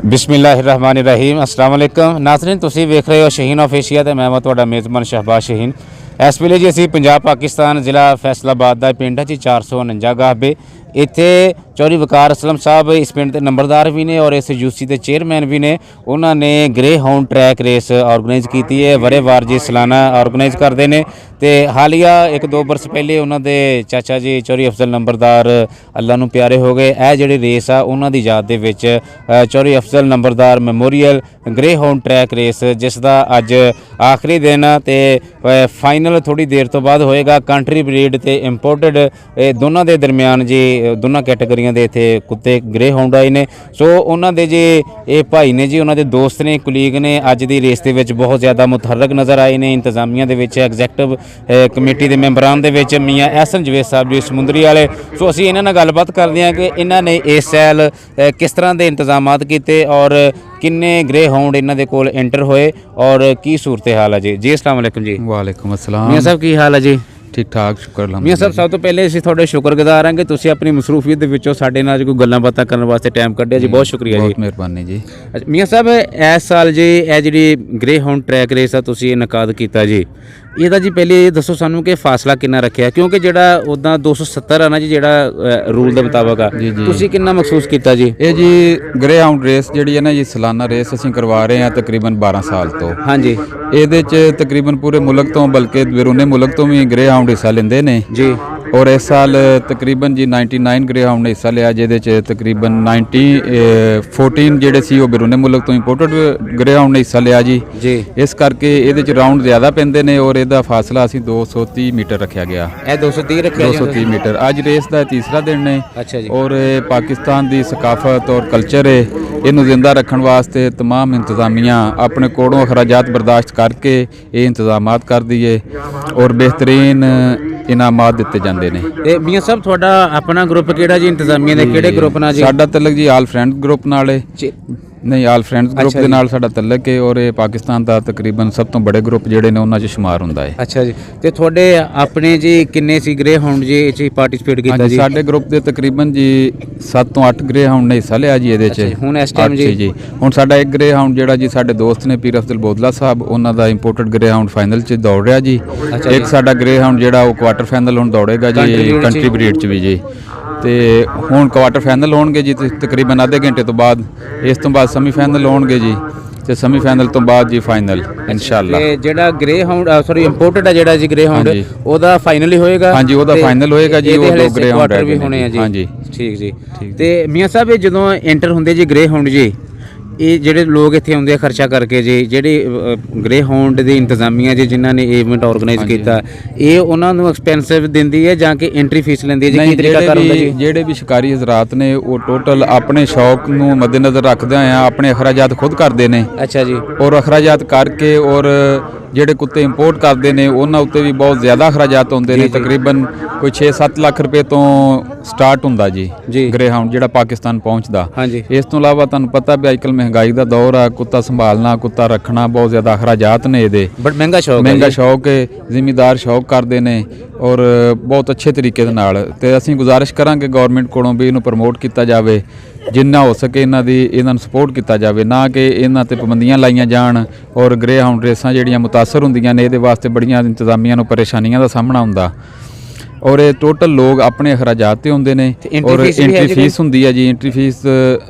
बिस्मिल्लाहिर्रहमानिर्रहीम अस्सलाम वालेकुम नाज़रीन तुसीं वेख रहे हो शहीन ऑफ एशिया ते मैं तुहाडा मेज़बान शहबाज शहीन। इस वेले जी असीं पंजाब पाकिस्तान जिला फैसलाबाद का पिंड है जी 449 गाहबे। इत्थे चौधरी वकार असलम साहब इस पिंड के नंबरदार भी ने और इस यूसी के चेयरमैन भी ने। उन्होंने greyhound track race organise की है, वरेवार जी सालाना ऑर्गेनाइज करते हैं। तो हालिया 1-2 बरस पहले उन्होंने चाचा जी चौधरी अफजल नंबरदार अल्लाह नूं प्यारे हो गए। यह जिहड़ी रेस आ उन्हां दी याद दे विच Chaudhary Afzal Numberdar memorial greyhound track race जिसका अज आखिरी दिन ते फाइनल थोड़ी देर तो बाद होएगा। कंट्री ब्रीड ते इंपोर्टेड दोनों के दरमियान जी दोनों कैटेगरियां दे इत्थे कुत्ते ग्रे हाउंड आए ने। सो उन्होंने जी ये भाई ने जी उन्होंने दोस्त ने कुलीग ने अज की रेस के बहुत ज़्यादा मुतहरक नज़र आए ने। इंतजामिया के एग्जैक्टिव कमेटी के मैंबरान के मियाँ एहसन जवेद साहब जी समुंदरी वाले। सो असीं इन्हां नाल गलबात करते हैं कि इन्होंने इस सैल किस तरह के इंतजाम किए और किन्ने ग्रे हाउंड इन्हां दे कोल एंटर होए और की सूरत हाल है जी। जी अस्सलाम वालेकुम जी। वालेकुम अस्सलाम मियाँ साहब की हाल है जी? ठीक ठाक शुक्र मियाँ साहब सब तो पहले असीं तुहाडे शुक्रगुजार हां कि तुसीं अपनी मसरूफीयत दे विचों साडे नाल कोई गल्लां बातां करन वास्ते टाइम कड्ढिया जी। बहुत शुक्रिया जी, बहुत मेहरबानी जी। अच्छा मियाँ साहब इस साल जी यह जी ग्रे हाउंड ट्रैक रेस आ तुसीं इनकाद किया जी, ਇਹਦਾ जी पहले ये दसो सानू कि फासला कितना रखिया क्योंकि ਜਿਹੜਾ उदा 270 है ना जी ਜਿਹੜਾ रूल के मुताबिक आ ਤੁਸੀਂ कितना महसूस किया जी? ਇਹ ਜੀ ਗ੍ਰੇ ਹਾਊਂਡ ਰੇਸ ਜਿਹੜੀ ਹੈ ਨਾ ਜੀ ਸਾਲਾਨਾ ਰੇਸ ਅਸੀਂ ਕਰਵਾ ਰਹੇ ਹਾਂ ਤਕਰੀਬਨ 12 ਸਾਲ ਤੋਂ। ਹਾਂਜੀ ਇਹਦੇ 'ਚ ਤਕਰੀਬਨ ਪੂਰੇ ਮੁਲਕ ਤੋਂ ਬਲਕਿ ਬਿਰੂਨੇ ਮੁਲਕ ਤੋਂ ਵੀ ਗ੍ਰੇ ਹਾਊਂਡ ਹਿੱਸਾ ਲੈਂਦੇ ਨੇ ਜੀ। ਔਰ ਇਸ ਸਾਲ ਤਕਰੀਬਨ ਜੀ 99 ਗ੍ਰੇ ਹਾਊਂਡ ਨੇ ਹਿੱਸਾ ਲਿਆ ਜਿਹਦੇ 'ਚ ਤਕਰੀਬਨ 14 ਜਿਹੜੇ ਸੀ ਉਹ ਬਿਰੂਨੇ ਮੁਲਕ ਤੋਂ ਇੰਪੋਰਟਡ ਗ੍ਰੇ ਹਾਊਂਡ ਨੇ ਹਿੱਸਾ ਲਿਆ ਜੀ। ਇਸ ਕਰਕੇ ਇਹਦੇ 'ਚ ਰਾਊਂਡ ਜ਼ਿਆਦਾ ਪੈਂਦੇ ਨੇ ਔਰ ਇਹਦਾ ਫਾਸਲਾ ਅਸੀਂ 230 मीटर रखा गया। 230 मीटर ਅੱਜ ਰੇਸ ਦਾ ਤੀਸਰਾ ਦਿਨ ਨੇ। अच्छा जी। ਔਰ ਪਾਕਿਸਤਾਨ ਦੀ ਸਕਾਫਤ ਔਰ ਕਲਚਰ ਹੈ ਇਹਨੂੰ ਜ਼ਿੰਦਾ ਰੱਖਣ ਵਾਸਤੇ तमाम ਇੰਤਜ਼ਾਮੀਆਂ ਆਪਣੇ ਕੋਲੋਂ ਅਖਰਾਜਾਤ ਬਰਦਾਸ਼ਤ ਕਰਕੇ ਇਹ ਇੰਤਜ਼ਾਮਾਤ ਕਰਦੀ ਹੈ ਔਰ ਬਿਹਤਰੀਨ ਇਨਾਮਾਤ ਦਿੱਤੇ ਜਾਂਦੇ ਨੇ। ਤੇ ਮੀਆਂ ਸਾਹਿਬ ਤੁਹਾਡਾ ਆਪਣਾ ਗਰੁੱਪ ਕਿਹੜਾ ਜੀ? ਇੰਤਜ਼ਾਮੀਆਂ ਦੇ ਕਿਹੜੇ ਗਰੁੱਪ ਨਾਲ ਜੀ? ਸਾਡਾ ਤਲਕ ਜੀ ਆਲ ਫਰੈਂਡ ਗਰੁੱਪ ਨਾਲ ਹੈ। नहीं आल फ्रेंड्स ग्रुप के नाल साडा तल्लक है और ये पाकिस्तान का तकरीबन सब तो बड़े ग्रुप जिहड़े ने उन्हां 'च शुमार हुंदा है। अच्छा जी। ते तुहाडे अपने जी किन्ने सी ग्रे हाउंड जी इह 'च पार्टिसिपेट कीता जी? साडे ग्रुप दे तकरीबन जी 7 ਤੋਂ 8 ग्रे हाउंड ने हिस्सा लिया जी ਇਹਦੇ 'ਚ। ਹੁਣ ਇਸ ਟਾਈਮ जी ਹੁਣ ਸਾਡਾ ਇੱਕ ग्रे हाउंड ਜਿਹੜਾ ਜੀ ਸਾਡੇ ਦੋਸਤ ਨੇ ਪੀਰ ਅਫਜ਼ਲ ਬੋਦਲਾ ਸਾਹਿਬ ਉਹਨਾਂ ਦਾ ਇੰਪੋਰਟਡ ग्रे हाउंड ਫਾਈਨਲ 'ਚ ਦੌੜ ਰਿਹਾ ਜੀ। ਇੱਕ ਸਾਡਾ ग्रे हाउंड ਜਿਹੜਾ ਉਹ ਕੁਆਟਰ ਫਾਈਨਲ ਹੁਣ ਦੌੜੇਗਾ ਜੀ ਕੰਟਰੀ ਬਰੀਡ 'ਚ ਵੀ ਜੀ। ਤੇ ਹੁਣ ਕੁਆਟਰ ਫਾਈਨਲ ਹੋਣਗੇ ਜੀ ਤਕਰੀਬਨ ਅੱਧੇ ਘੰਟੇ ਤੋਂ ਬਾਅਦ। ਇਸ ਤੋਂ ਬਾਅਦ ਸੈਮੀ ਫਾਈਨਲ ਹੋਣਗੇ ਜੀ ਤੇ ਸੈਮੀ ਫਾਈਨਲ ਤੋਂ ਬਾਅਦ ਜੀ ਫਾਈਨਲ ਇਨਸ਼ਾਅੱਲਾ। ਤੇ ਜਿਹੜਾ ਗ੍ਰੇ ਹਾਊਂਡ ਸੌਰੀ ਇੰਪੋਰਟਡ ਹੈ ਜਿਹੜਾ ਜੀ ਗ੍ਰੇ ਹਾਊਂਡ ਉਹਦਾ ਫਾਈਨਲ ਹੀ ਹੋਏਗਾ? ਹਾਂਜੀ ਉਹਦਾ ਫਾਈਨਲ ਹੋਏਗਾ ਜੀ। ਉਹ ਦੋ ਗ੍ਰੇ ਹਾਊਂਡ ਵੀ ਹੋਣੇ ਆ ਜੀ। ਹਾਂਜੀ ਠੀਕ ਜੀ। ਤੇ ਮੀਆਂ ਸਾਹਿਬ ਇਹ ਜਦੋਂ ਐਂਟਰ ਹੁੰਦੇ ਜੀ ਗ੍ਰੇ ਹਾਊਂਡ ਜੀ ਇਹ ਜਿਹੜੇ ਲੋਕ ਇੱਥੇ ਆਉਂਦੇ ਆ ਖਰਚਾ ਕਰਕੇ ਜੀ ਜਿਹੜੇ ਗ੍ਰੇ ਹਾਊਂਡ ਦੀ ਇੰਤਜ਼ਾਮੀਆਂ ਜੀ ਜਿਨ੍ਹਾਂ ਨੇ ਇਵੈਂਟ ਆਰਗੇਨਾਈਜ਼ ਕੀਤਾ ਇਹ ਉਹਨਾਂ ਨੂੰ ਐਕਸਪੈਂਸਿਵ ਦਿੰਦੀ ਹੈ ਜਾਂ ਕਿ ਐਂਟਰੀ ਫੀਸ ਲੈਂਦੀ ਹੈ ਜੀ? ਕੀ ਤਰੀਕਾ ਕਰ ਹੁੰਦਾ ਜੀ? ਜਿਹੜੇ ਵੀ ਸ਼ਿਕਾਰੀ ਹਜ਼ਰਾਤ ਨੇ ਉਹ ਟੋਟਲ ਆਪਣੇ ਸ਼ੌਕ ਨੂੰ ਮੱਦੇਨਜ਼ਰ ਰੱਖਦੇ ਆ ਆਪਣੇ ਅਖਰਾਜਾਤ ਖੁਦ ਕਰਦੇ ਨੇ। ਅੱਛਾ ਜੀ। ਔਰ ਅਖਰਾਜਾਤ ਕਰਕੇ ਔਰ ਜਿਹੜੇ ਕੁੱਤੇ ਇੰਪੋਰਟ ਕਰਦੇ ਨੇ ਉਹਨਾਂ ਉੱਤੇ ਵੀ ਬਹੁਤ ਜ਼ਿਆਦਾ ਅਖਰਾਜਾਤ ਹੁੰਦੇ ਨੇ। ਤਕਰੀਬਨ ਕੋਈ 6-7 ਲੱਖ ਰੁਪਏ ਤੋਂ ਸਟਾਰਟ ਹੁੰਦਾ ਜੀ ਗ੍ਰੇ ਹਾਊਂਡ ਜਿਹੜਾ ਪਾਕਿਸਤਾਨ ਪਹੁੰਚਦਾ। ਇਸ ਤੋਂ ਇਲਾਵਾ ਤੁਹਾਨੂੰ ਪਤਾ ਵੀ ਅੱਜਕੱਲ ਮਹਿੰਗਾਈ ਦਾ ਦੌਰ ਆ, ਕੁੱਤਾ ਸੰਭਾਲਣਾ ਕੁੱਤਾ ਰੱਖਣਾ ਬਹੁਤ ਜ਼ਿਆਦਾ ਅਖਰਾਜਾਤ ਨੇ ਇਹਦੇ। ਬਟ ਮਹਿੰਗਾ ਸ਼ੌਕ ਹੈ ਜ਼ਿਮੀਦਾਰ ਸ਼ੌਕ ਕਰਦੇ ਨੇ ਔਰ ਬਹੁਤ ਅੱਛੇ ਤਰੀਕੇ ਦੇ ਨਾਲ। ਤੇ ਅਸੀਂ ਗੁਜ਼ਾਰਿਸ਼ ਕਰਾਂਗੇ ਗਵਰਨਮੈਂਟ ਕੋਲੋਂ ਵੀ ਇਹਨੂੰ ਪ੍ਰਮੋਟ ਕੀਤਾ ਜਾਵੇ ਜਿੰਨਾ ਹੋ ਸਕੇ ਇਹਨਾਂ ਨੂੰ ਸਪੋਰਟ ਕੀਤਾ ਜਾਵੇ ਨਾ ਕਿ ਇਹਨਾਂ ਤੇ ਪਾਬੰਦੀਆਂ ਲਾਈਆਂ ਜਾਣ। ਔਰ ਗ੍ਰੇ ਹਾਊਂਡ ਰੇਸਾਂ ਜਿਹੜੀਆਂ ਮੁਤਾਸਰ ਹੁੰਦੀਆਂ ਨੇ ਇਹਦੇ ਵਾਸਤੇ ਬੜੀਆਂ ਇੰਤਜ਼ਾਮੀਆਂ ਨੂੰ ਪਰੇਸ਼ਾਨੀਆਂ ਦਾ ਸਾਹਮਣਾ ਹੁੰਦਾ। ਔਰ ਇਹ ਟੋਟਲ ਲੋਕ ਆਪਣੇ ਅਖਰਾਜਾਤ ਤੇ ਹੁੰਦੇ ਨੇ ਔਰ ਐਂਟਰੀ ਫੀਸ ਹੁੰਦੀ ਹੈ ਜੀ। ਐਂਟਰੀ ਫੀਸ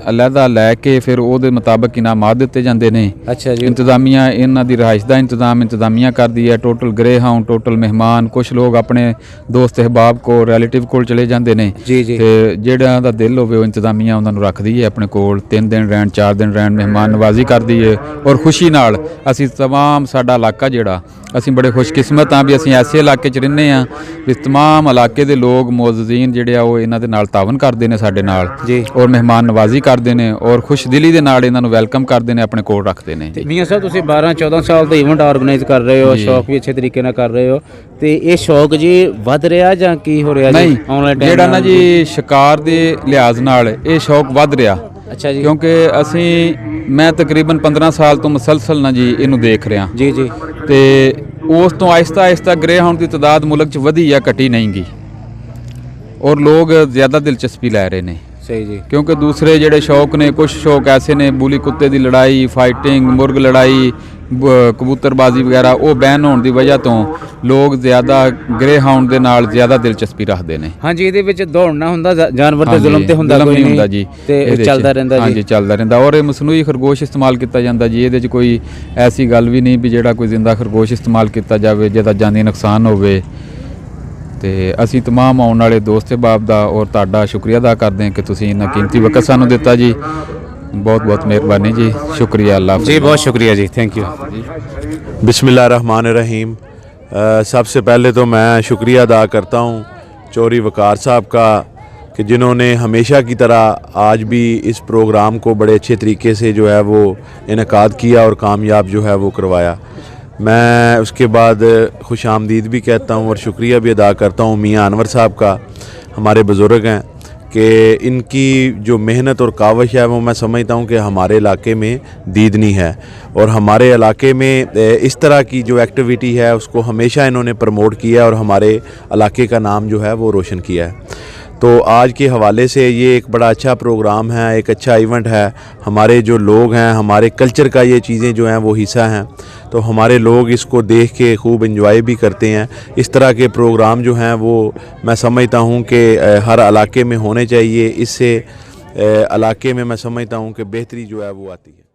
ਅਲੱਗਾ ਲੈ ਕੇ ਫਿਰ ਉਹਦੇ ਮੁਤਾਬਕ ਇਨਾਮਾਤ ਦਿੱਤੇ ਜਾਂਦੇ ਨੇ। ਅੱਛਾ ਜੀ। ਇੰਤਜ਼ਾਮੀਆਂ ਇਹਨਾਂ ਦੀ ਰਿਹਾਇਸ਼ ਦਾ ਇੰਤਜ਼ਾਮੀਆਂ ਕਰਦੀ ਹੈ। ਟੋਟਲ ਗ੍ਰੇ ਹਾਊਂਡ ਟੋਟਲ ਮਹਿਮਾਨ ਕੁਝ ਲੋਕ ਆਪਣੇ ਦੋਸਤ ਅਹਿਬਾਬ ਕੋਲ ਰਿਲੇਟਿਵ ਕੋਲ ਚਲੇ ਜਾਂਦੇ ਨੇ ਤੇ ਜਿਹੜਾ ਦਾ ਦਿਲ ਹੋਵੇ ਉਹ ਇੰਤਜ਼ਾਮੀਆਂ ਉਹਨਾਂ ਨੂੰ ਰੱਖਦੀ ਹੈ ਆਪਣੇ ਕੋਲ। 3 ਦਿਨ ਰਹਿਣ 4 ਦਿਨ ਰਹਿਣ ਮਹਿਮਾਨ ਨਵਾਜ਼ੀ ਕਰਦੀ ਹੈ ਔਰ ਖੁਸ਼ੀ ਨਾਲ ਅਸੀਂ ਤਮਾਮ ਸਾਡਾ ਇਲਾਕਾ ਜਿਹੜਾ ਅਸੀਂ ਬੜੇ ਖੁਸ਼ਕਿਸਮਤ ਹਾਂ ਵੀ ਅਸੀਂ ਐਸੇ ਇਲਾਕੇ 'ਚ ਰਹਿੰਦੇ ਹਾਂ ਵੀ तमाम ਇਲਾਕੇ ਦੇ ਲੋਕ ਮੁਅੱਜ਼ਜ਼ੀਨ ਜਿਹੜੇ ਆ ਉਹ ਇਹਨਾਂ ਦੇ ਨਾਲ ਤਾਵਨ ਕਰਦੇ ਨੇ ਸਾਡੇ ਨਾਲ ਔਰ ਮਹਿਮਾਨ ਨਵਾਜ਼ੀ ਕਰਦੇ ਨੇ ਔਰ ਖੁਸ਼ਦਿਲੀ ਦੇ ਨਾਲ ਇਹਨਾਂ ਨੂੰ ਵੈਲਕਮ ਕਰਦੇ ਨੇ ਆਪਣੇ ਕੋਲ ਰੱਖਦੇ ਨੇ। ਮੀਆਂ ਸਾਹਿਬ ਤੁਸੀਂ 12-14 ਸਾਲ ਤੋਂ ਇਵੈਂਟ ਆਰਗੇਨਾਈਜ਼ ਕਰ ਰਹੇ ਹੋ, ਸ਼ੌਕ ਵੀ ਅੱਛੇ ਤਰੀਕੇ ਨਾਲ ਕਰ ਰਹੇ ਹੋ ਤੇ ਇਹ ਸ਼ੌਕ ਜੀ ਵੱਧ ਰਿਹਾ ਜਾਂ ਕੀ ਹੋ ਰਿਹਾ ਜੀ ਆਨਲਾਈਨ ਜਿਹੜਾ ਨਾ ਜੀ ਸ਼ਿਕਾਰ ਦੇ ਲਿਹਾਜ਼ ਨਾਲ ਇਹ ਸ਼ੌਕ ਵੱਧ ਰਿਹਾ? ਅੱਛਾ ਜੀ। ਕਿਉਂਕਿ ਮੈਂ ਤਕਰੀਬਨ 15 ਸਾਲ ਤੋਂ ਮੁਸਲਸਲ ਨਾ ਜੀ ਇਹਨੂੰ ਦੇਖ ਰਿਹਾ ਜੀ ਤੇ ਉਸ ਤੋਂ ਆਹਿਸਤਾ ਗ੍ਰੇ ਹਾਊਂਡ ਦੀ ਤਾਦਾਦ ਮੁਲਕ 'ਚ ਵਧੀ ਆ ਘਟੀ ਨਹੀਂ ਗੀ ਔਰ ਲੋਕ ਜ਼ਿਆਦਾ ਦਿਲਚਸਪੀ ਲੈ ਰਹੇ ਨੇ। सही जी। क्योंकि दूसरे ਜਿਹੜੇ शौक ने, कुछ शौक ऐसे ने, ਬੂਲੀ ਕੁੱਤੇ ਦੀ ਲੜਾਈ, फाइटिंग, मुर्ग लड़ाई, ਕਬੂਤਰਬਾਜ਼ੀ ਵਗੈਰਾ, ਉਹ ਬੈਨ ਹੋਣ ਦੀ ਵਜ੍ਹਾ ਤੋਂ ਲੋਕ ਜ਼ਿਆਦਾ ਗ੍ਰੇ ਹਾਊਂਡ ਦੇ ਨਾਲ ਜ਼ਿਆਦਾ ਦਿਲਚਸਪੀ ਰੱਖਦੇ ਨੇ। ਹਾਂਜੀ, ਇਹਦੇ ਵਿੱਚ ਦੌੜਨਾ ਹੁੰਦਾ, ਜਾਨਵਰ ਤੇ ਜ਼ੁਲਮ ਤੇ ਹੁੰਦਾ ਜ਼ੁਲਮ ਕੋਈ ਨਹੀਂ ਨਹੀਂ ਹੁੰਦਾ ਜੀ, ਤੇ ਇਹਦੇ 'ਚ। ਚੱਲਦਾ ਰਹਿੰਦਾ ਜੀ। ਹਾਂਜੀ, ਚੱਲਦਾ ਰਹਿੰਦਾ। ਔਰ ਇਹ ਮਸਨੂਈ ਖਰਗੋਸ਼ ਇਸਤੇਮਾਲ ਕੀਤਾ ਜਾਂਦਾ ਜੀ, ਇਹਦੇ 'ਚ ਕੋਈ ਐਸੀ ਗੱਲ ਵੀ ਨਹੀਂ ਵੀ ਜਿਹੜਾ ਕੋਈ ਜ਼ਿੰਦਾ ਖਰਗੋਸ਼ ਇਸਤੇਮਾਲ ਕੀਤਾ ਜਾਵੇ ਜਿਹਦਾ ਜਾਨੀ ਨੁਕਸਾਨ ਹੋਵੇ। ਤੇ ਅਸੀਂ तमाम ਆਉਣ ਵਾਲੇ ਦੋਸਤ ਅਹਿਬਾਬ ਦਾ ਔਰ ਤੁਹਾਡਾ ਸ਼ੁਕਰੀਆ ਅਦਾ ਕਰਦੇ ਹਾਂ ਕਿ ਤੁਸੀਂ ਇੰਨਾ ਕੀਮਤੀ ਵਕਤ ਸਾਨੂੰ ਦਿੱਤਾ ਜੀ। बहुत बहुत मेहरबानी जी, शुक्रिया। अल्लाह जी, बहुत शुक्रिया जी, थैंक यू। बिस्मिल्लाहिर्रहमानिर्रहीम। सबसे पहले तो मैं शुक्रिया अदा करता हूँ चौधरी वक़ार साहब का कि जिन्होंने हमेशा की तरह आज भी इस प्रोग्राम को बड़े अच्छे तरीके से जो है वो इनेकाद किया और कामयाब जो है वो करवाया। मैं उसके बाद खुश आमदीद भी कहता हूँ और शुक्रिया भी अदा करता हूँ मियाँ अनवर साहब का, हमारे बुज़ुर्ग हैं, कि इनकी जो मेहनत और काविश है वो मैं समझता हूँ कि हमारे इलाके में दीदनी है और हमारे इलाके में इस तरह की जो एक्टिविटी है उसको हमेशा इन्होंने प्रमोट किया और हमारे इलाके का नाम जो है वो रोशन किया है। तो आज के हवाले से ये एक बड़ा अच्छा प्रोग्राम है, एक अच्छा इवेंट है। हमारे जो लोग हैं, हमारे कल्चर का ये चीज़ें जो हैं वो हिस्सा हैं, तो हमारे लोग इसको देख के खूब इंजॉय भी करते हैं। इस तरह के प्रोग्राम जो हैं वो मैं समझता हूँ कि हर इलाके में होने चाहिए। इससे इलाके में मैं समझता हूँ कि बेहतरी जो है वो आती है।